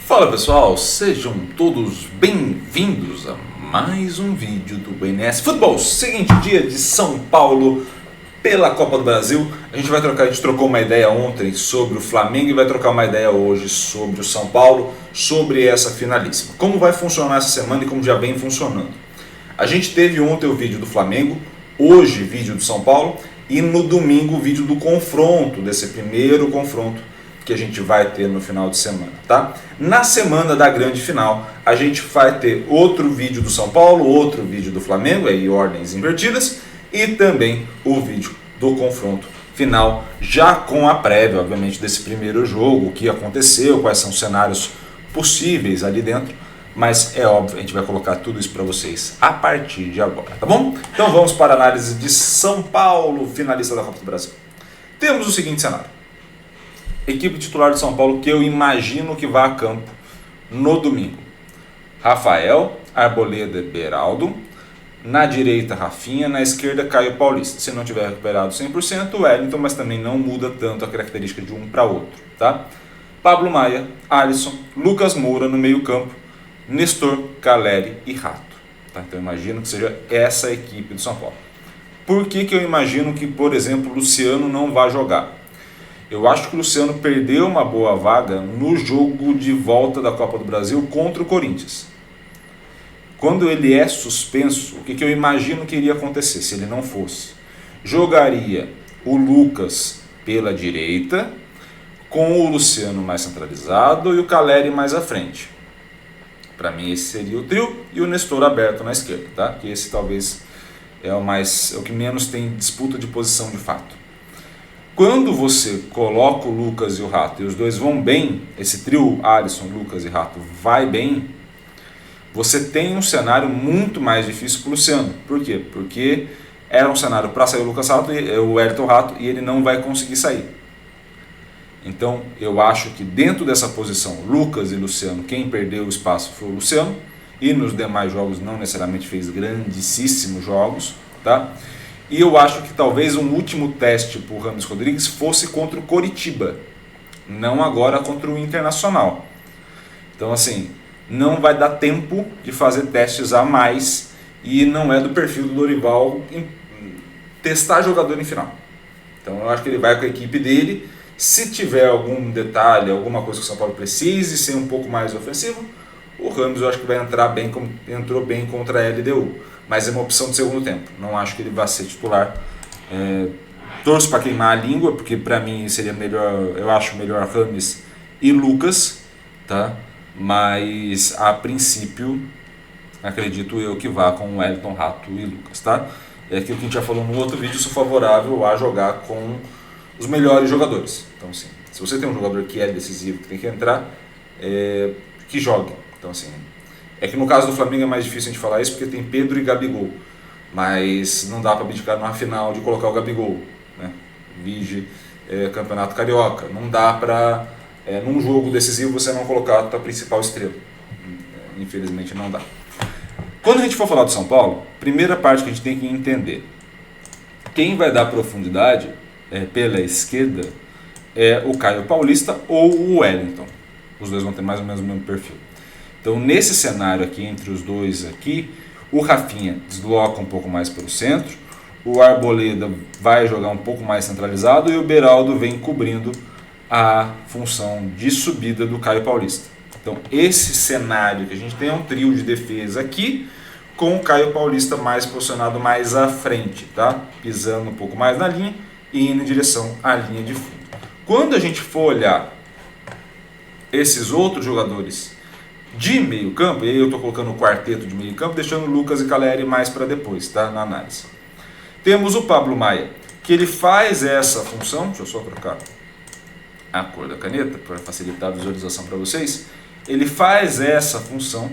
Fala pessoal, sejam todos bem-vindos a mais um vídeo do BNS Futebol. Seguinte dia de São Paulo pela Copa do Brasil. A gente trocou uma ideia ontem sobre o Flamengo e vai trocar uma ideia hoje sobre o São Paulo, sobre essa finalíssima. Como vai funcionar essa semana e como já vem funcionando. A gente teve ontem o vídeo do Flamengo, hoje vídeo do São Paulo e no domingo o vídeo do confronto, desse primeiro confronto que a gente vai ter no final de semana, tá? Na semana da grande final, a gente vai ter outro vídeo do São Paulo, outro vídeo do Flamengo, aí ordens invertidas, e também o vídeo do confronto final, já com a prévia, obviamente, desse primeiro jogo, o que aconteceu, quais são os cenários possíveis ali dentro, mas é óbvio, a gente vai colocar tudo isso para vocês a partir de agora, tá bom? Então vamos para a análise de São Paulo, finalista da Copa do Brasil. Temos o seguinte cenário. Equipe titular de São Paulo que eu imagino que vá a campo no domingo. Rafael, Arboleda, Beraldo. Na direita, Rafinha. Na esquerda, Caio Paulista. Se não tiver recuperado 100%, o Wellington, mas também não muda tanto a característica de um para outro. Tá? Pablo Maia, Alisson, Lucas Moura no meio campo. Nestor, Caleri e Rato. Tá? Então eu imagino que seja essa a equipe do São Paulo. Por que eu imagino que, por exemplo, o Luciano não vai jogar? Eu acho que o Luciano perdeu uma boa vaga no jogo de volta da Copa do Brasil contra o Corinthians. Quando ele é suspenso, o que eu imagino que iria acontecer se ele não fosse? Jogaria o Lucas pela direita, com o Luciano mais centralizado e o Caleri mais à frente. Para mim esse seria o trio e o Nestor aberto na esquerda, tá? Que esse talvez é o que menos tem disputa de posição de fato. Quando você coloca o Lucas e o Rato e os dois vão bem, esse trio Alisson, Lucas e Rato vai bem, você tem um cenário muito mais difícil para o Luciano. Por quê? Porque era um cenário para sair o Lucas Rato, o Wellington Rato, e ele não vai conseguir sair. Então eu acho que dentro dessa posição, Lucas e Luciano, quem perdeu o espaço foi o Luciano, e nos demais jogos não necessariamente fez grandíssimos jogos, tá? E eu acho que talvez um último teste para o Rames Rodrigues fosse contra o Coritiba, não agora contra o Internacional. Então assim, não vai dar tempo de fazer testes a mais e não é do perfil do Dorival testar jogador em final. Então eu acho que ele vai com a equipe dele, se tiver algum detalhe, alguma coisa que o São Paulo precise ser um pouco mais ofensivo, o Rames eu acho que vai entrar bem, como entrou bem contra a LDU. Mas é uma opção de segundo tempo. Não acho que ele vá ser titular. Torço para queimar a língua, porque para mim seria melhor, eu acho melhor Rames e Lucas, tá? Mas a princípio acredito eu que vá com Wellington, Rato e Lucas, tá? É aquilo que a gente já falou no outro vídeo, sou favorável a jogar com os melhores jogadores. Então assim, se você tem um jogador que é decisivo, que tem que entrar, que jogue. Então assim, é que no caso do Flamengo é mais difícil a gente falar isso porque tem Pedro e Gabigol, mas não dá para abdicar numa final de colocar o Gabigol, né? Vige Campeonato Carioca, não dá para num jogo decisivo você não colocar a tua principal estrela, infelizmente não dá. Quando a gente for falar do São Paulo, primeira parte que a gente tem que entender, quem vai dar profundidade pela esquerda é o Caio Paulista ou o Wellington, os dois vão ter mais ou menos o mesmo perfil. Então, nesse cenário aqui, entre os dois aqui, o Rafinha desloca um pouco mais para o centro, o Arboleda vai jogar um pouco mais centralizado e o Beraldo vem cobrindo a função de subida do Caio Paulista. Então, esse cenário que a gente tem é um trio de defesa aqui, com o Caio Paulista mais posicionado mais à frente, tá? Pisando um pouco mais na linha e indo em direção à linha de fundo. Quando a gente for olhar esses outros jogadores de meio campo, e aí eu estou colocando o quarteto de meio campo, deixando Lucas e Caleri mais para depois, tá? Na análise. Temos o Pablo Maia, que ele faz essa função, deixa eu só trocar a cor da caneta para facilitar a visualização para vocês. Ele faz essa função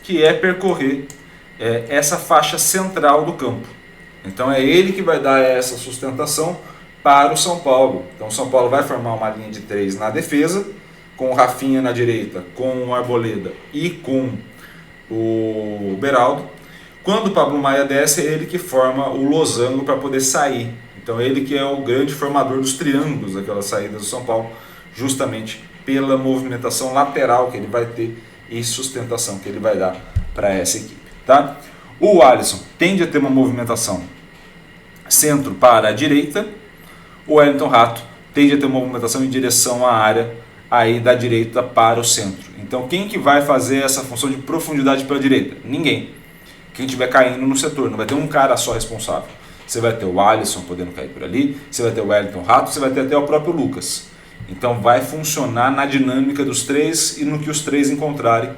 que é percorrer essa faixa central do campo. Então é ele que vai dar essa sustentação para o São Paulo. Então o São Paulo vai formar uma linha de 3 na defesa, com o Rafinha na direita, com o Arboleda e com o Beraldo. Quando o Pablo Maia desce, é ele que forma o losango para poder sair. Então ele que é o grande formador dos triângulos daquela saída do São Paulo, justamente pela movimentação lateral que ele vai ter e sustentação que ele vai dar para essa equipe. Tá? O Alisson tende a ter uma movimentação centro para a direita, o Wellington Rato tende a ter uma movimentação em direção à área aí da direita para o centro. Então quem que vai fazer essa função de profundidade pela direita? Ninguém. Quem estiver caindo no setor, não vai ter um cara só responsável. Você vai ter o Alisson podendo cair por ali, você vai ter o Wellington Rato, você vai ter até o próprio Lucas. Então vai funcionar na dinâmica dos três e no que os três encontrarem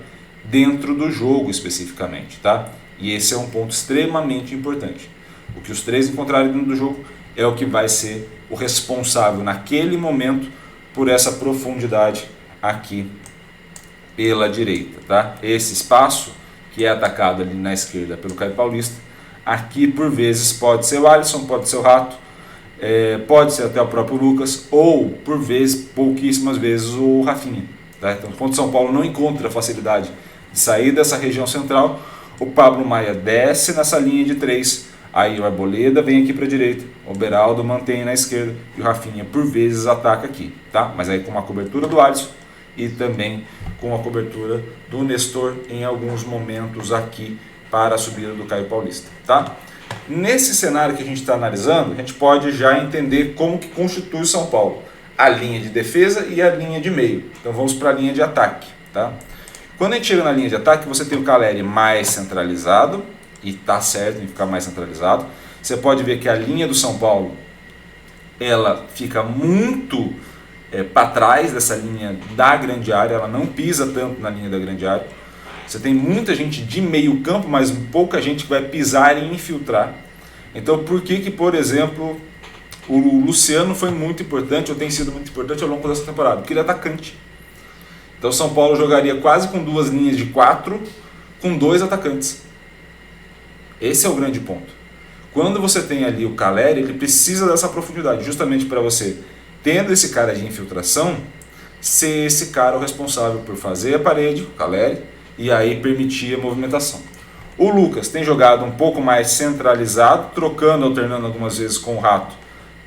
dentro do jogo especificamente, tá? E esse é um ponto extremamente importante. O que os três encontrarem dentro do jogo é o que vai ser o responsável naquele momento por essa profundidade aqui pela direita, tá? Esse espaço que é atacado ali na esquerda pelo Caio Paulista, aqui por vezes pode ser o Alisson, pode ser o Rato, pode ser até o próprio Lucas, ou por vezes, pouquíssimas vezes, o Rafinha. Tá? Então, quando o São Paulo não encontra facilidade de sair dessa região central, o Pablo Maia desce nessa linha de 3, aí o Arboleda vem aqui para a direita, o Beraldo mantém na esquerda e o Rafinha por vezes ataca aqui, tá? Mas aí com uma cobertura do Alisson e também com a cobertura do Nestor em alguns momentos aqui para a subida do Caio Paulista, tá? Nesse cenário que a gente está analisando, a gente pode já entender como que constitui o São Paulo, a linha de defesa e a linha de meio. Então vamos para a linha de ataque, tá? Quando a gente chega na linha de ataque, você tem o Caleri mais centralizado, e tá certo em ficar mais centralizado. Você pode ver que a linha do São Paulo, ela fica muito para trás dessa linha da grande área, ela não pisa tanto na linha da grande área. Você tem muita gente de meio campo, mas pouca gente que vai pisar e infiltrar. Então por que, por exemplo, o Luciano foi muito importante, ou tem sido muito importante ao longo dessa temporada? Porque ele é atacante. Então o São Paulo jogaria quase com duas linhas de 4, com 2 atacantes. Esse é o grande ponto. Quando você tem ali o Caleri, ele precisa dessa profundidade, justamente para você, tendo esse cara de infiltração, ser esse cara o responsável por fazer a parede, o Caleri, e aí permitir a movimentação. O Lucas tem jogado um pouco mais centralizado, trocando, alternando algumas vezes com o Rato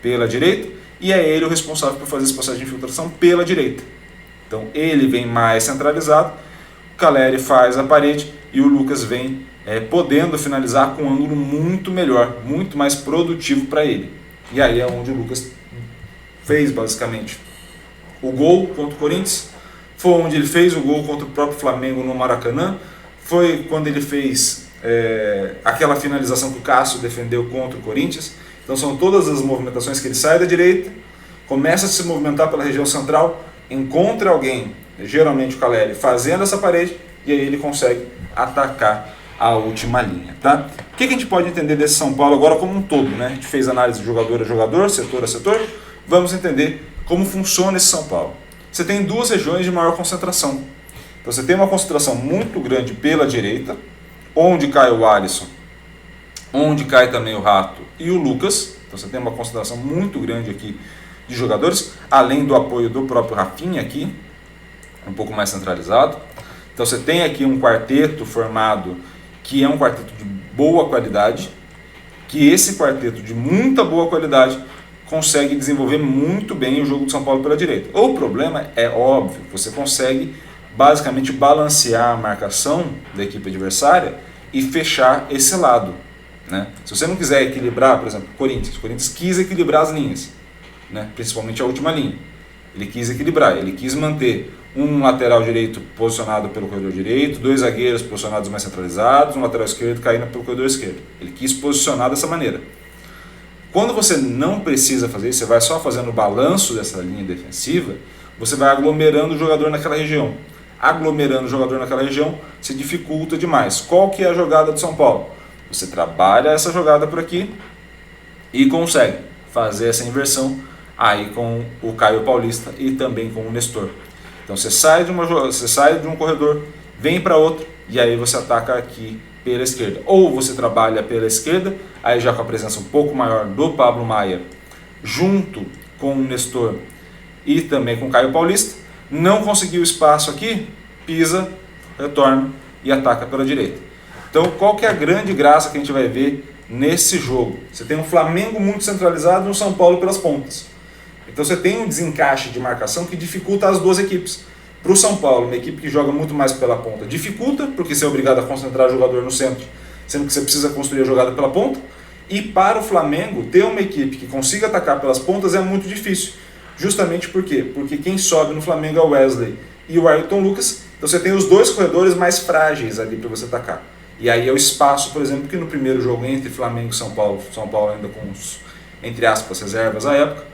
pela direita, e é ele o responsável por fazer esse processo de infiltração pela direita. Então ele vem mais centralizado, o Caleri faz a parede e o Lucas vem podendo finalizar com um ângulo muito melhor, muito mais produtivo para ele. E aí é onde o Lucas fez basicamente o gol contra o Corinthians, foi onde ele fez o gol contra o próprio Flamengo no Maracanã, foi quando ele fez aquela finalização que o Cássio defendeu contra o Corinthians. Então são todas as movimentações que ele sai da direita, começa a se movimentar pela região central, encontra alguém, geralmente o Caleri, fazendo essa parede, e aí ele consegue atacar a última linha, tá? O que a gente pode entender desse São Paulo agora como um todo, né? A gente fez análise de jogador a jogador, setor a setor, vamos entender como funciona esse São Paulo. Você tem duas regiões de maior concentração. Então você tem uma concentração muito grande pela direita, onde cai o Alisson, onde cai também o Rato e o Lucas. Então você tem uma concentração muito grande aqui de jogadores, além do apoio do próprio Rafinha aqui, um pouco mais centralizado. Então você tem aqui um quarteto formado que é um quarteto de boa qualidade, que esse quarteto de muita boa qualidade consegue desenvolver muito bem o jogo do São Paulo pela direita. O problema é óbvio, você consegue basicamente balancear a marcação da equipe adversária e fechar esse lado, né? Se você não quiser equilibrar, por exemplo, o Corinthians quis equilibrar as linhas, né? Principalmente a última linha. Ele quis equilibrar, ele quis manter um lateral direito posicionado pelo corredor direito, 2 zagueiros posicionados mais centralizados, um lateral esquerdo caindo pelo corredor esquerdo. Ele quis posicionar dessa maneira. Quando você não precisa fazer isso, você vai só fazendo o balanço dessa linha defensiva, você vai aglomerando o jogador naquela região. Aglomerando o jogador naquela região, se dificulta demais. Qual que é a jogada do São Paulo? Você trabalha essa jogada por aqui e consegue fazer essa inversão aí com o Caio Paulista e também com o Nestor. Então você sai de um corredor, vem para outro e aí você ataca aqui pela esquerda. Ou você trabalha pela esquerda, aí já com a presença um pouco maior do Pablo Maia, junto com o Nestor e também com o Caio Paulista. Não conseguiu espaço aqui, pisa, retorna e ataca pela direita. Então qual que é a grande graça que a gente vai ver nesse jogo? Você tem um Flamengo muito centralizado e um São Paulo pelas pontas. Então você tem um desencaixe de marcação que dificulta as duas equipes. Para o São Paulo, uma equipe que joga muito mais pela ponta, dificulta, porque você é obrigado a concentrar o jogador no centro, sendo que você precisa construir a jogada pela ponta. E para o Flamengo, ter uma equipe que consiga atacar pelas pontas é muito difícil. Justamente por quê? Porque quem sobe no Flamengo é o Wesley e o Ayrton Lucas. Então você tem os dois corredores mais frágeis ali para você atacar. E aí é o espaço, por exemplo, que no primeiro jogo entre Flamengo e São Paulo ainda com os, entre aspas, reservas à época,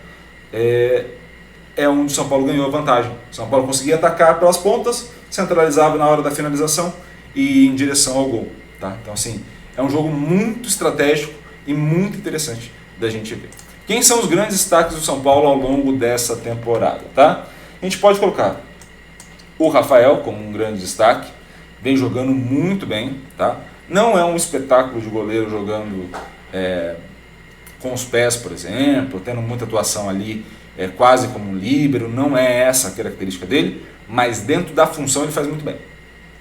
é onde o São Paulo ganhou a vantagem. O São Paulo conseguia atacar pelas pontas, centralizava na hora da finalização e ia em direção ao gol. Tá? Então assim, é um jogo muito estratégico e muito interessante da gente ver. Quem são os grandes destaques do São Paulo ao longo dessa temporada? Tá? A gente pode colocar o Rafael como um grande destaque, vem jogando muito bem. Tá? Não é um espetáculo de goleiro jogando com os pés, por exemplo, tendo muita atuação ali, quase como um líbero, não é essa a característica dele, mas dentro da função ele faz muito bem.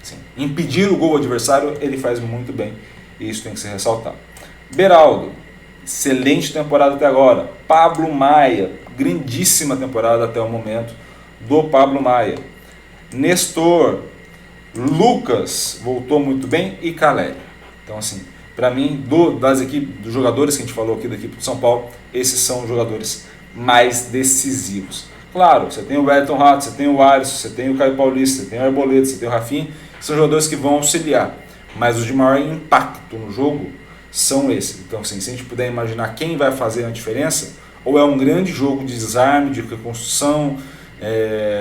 Assim, impedir o gol adversário ele faz muito bem, e isso tem que ser ressaltado. Beraldo, excelente temporada até agora. Pablo Maia, grandíssima temporada até o momento do Pablo Maia. Nestor, Lucas voltou muito bem e Caleri. Então assim, para mim, das equipes, dos jogadores que a gente falou aqui da equipe do São Paulo, esses são os jogadores mais decisivos. Claro, você tem o Wellington Rato, você tem o Alisson, você tem o Caio Paulista, você tem o Arboleda, você tem o Rafinha, são jogadores que vão auxiliar, mas os de maior impacto no jogo são esses. Então, assim, se a gente puder imaginar quem vai fazer a diferença, ou é um grande jogo de desarme, de reconstrução,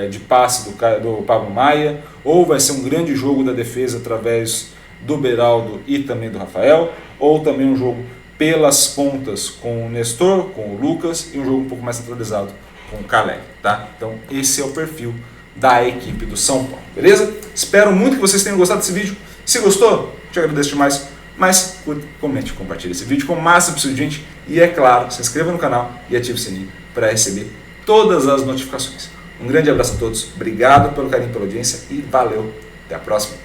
de passe do Pablo Maia, ou vai ser um grande jogo da defesa através do Beraldo e também do Rafael, ou também um jogo pelas pontas com o Nestor, com o Lucas, e um jogo um pouco mais centralizado com o Caleri, tá? Então esse é o perfil da equipe do São Paulo, beleza? Espero muito que vocês tenham gostado desse vídeo. Se gostou, te agradeço demais, mas curta, comente e compartilhe esse vídeo com o máximo possível de gente, e é claro, se inscreva no canal e ative o sininho para receber todas as notificações. Um grande abraço a todos, obrigado pelo carinho, pela audiência e valeu, até a próxima.